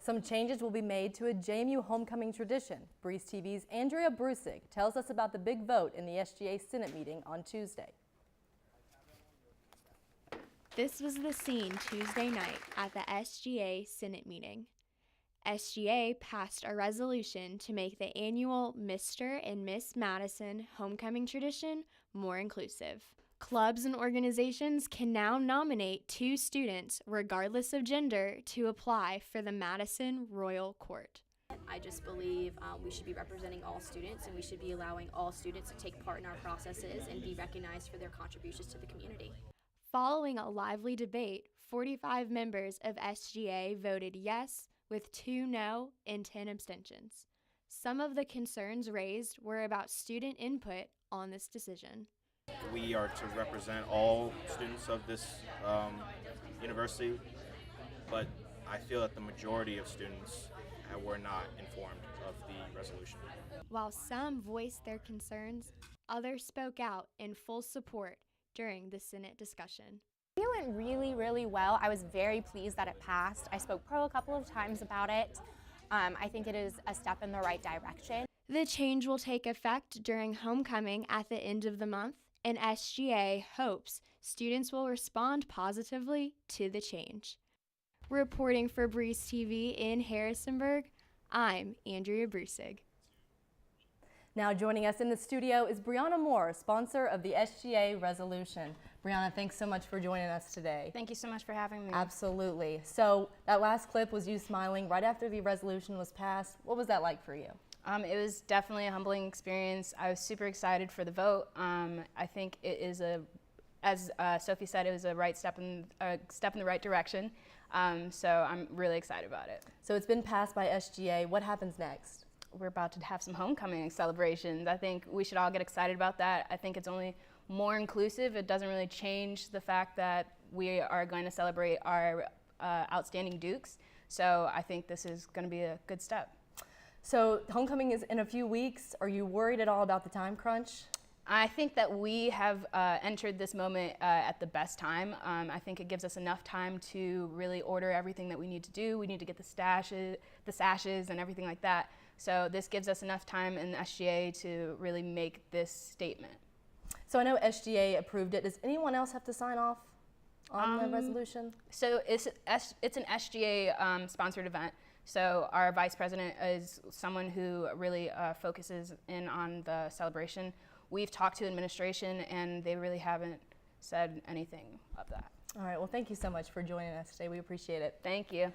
Some changes will be made to a JMU homecoming tradition. Breeze TV's Andrea Brusig tells us about the big vote in the SGA Senate meeting on Tuesday. This was the scene Tuesday night at the SGA Senate meeting. SGA passed a resolution to make the annual Mr. and Miss Madison homecoming tradition more inclusive. Clubs and organizations can now nominate 2 students, regardless of gender, to apply for the Madison Royal Court. I just believe we should be representing all students, and we should be allowing all students to take part in our processes and be recognized for their contributions to the community. Following a lively debate, 45 members of SGA voted yes, with 2 no and 10 abstentions. Some of the concerns raised were about student input on this decision. We are to represent all students of this university, but I feel that the majority of students were not informed of the resolution. While some voiced their concerns, others spoke out in full support during the Senate discussion. It went really well. I was very pleased that it passed. I spoke pro a couple of times about it. I think it is a step in the right direction. The change will take effect during homecoming at the end of the month, and SGA hopes students will respond positively to the change. Reporting for Breeze TV in Harrisonburg, I'm Andrea Brusig. Now joining us in the studio is Brianna Moore, sponsor of the SGA resolution. Brianna, thanks so much for joining us today. Thank you so much for having me. Absolutely. So that last clip was you smiling right after the resolution was passed. What was that like for you? It was definitely a humbling experience. I was super excited for the vote. I think it is as Sophie said, it was a step in the right direction. So I'm really excited about it. So it's been passed by SGA. What happens next? We're about to have some homecoming celebrations. I think we should all get excited about that. I think it's only more inclusive. It doesn't really change the fact that we are going to celebrate our outstanding Dukes. So I think this is going to be a good step. So homecoming is in a few weeks. Are you worried at all about the time crunch? I think that we have entered this moment at the best time. I think it gives us enough time to really order everything that we need to do. We need to get the sashes and everything like that. So this gives us enough time in the SGA to really make this statement. So I know SGA approved it. Does anyone else have to sign off on the resolution? So it's an SGA sponsored event. So our vice president is someone who really focuses in on the celebration. We've talked to administration and they really haven't said anything of that. All right, well, thank you so much for joining us today. We appreciate it. Thank you.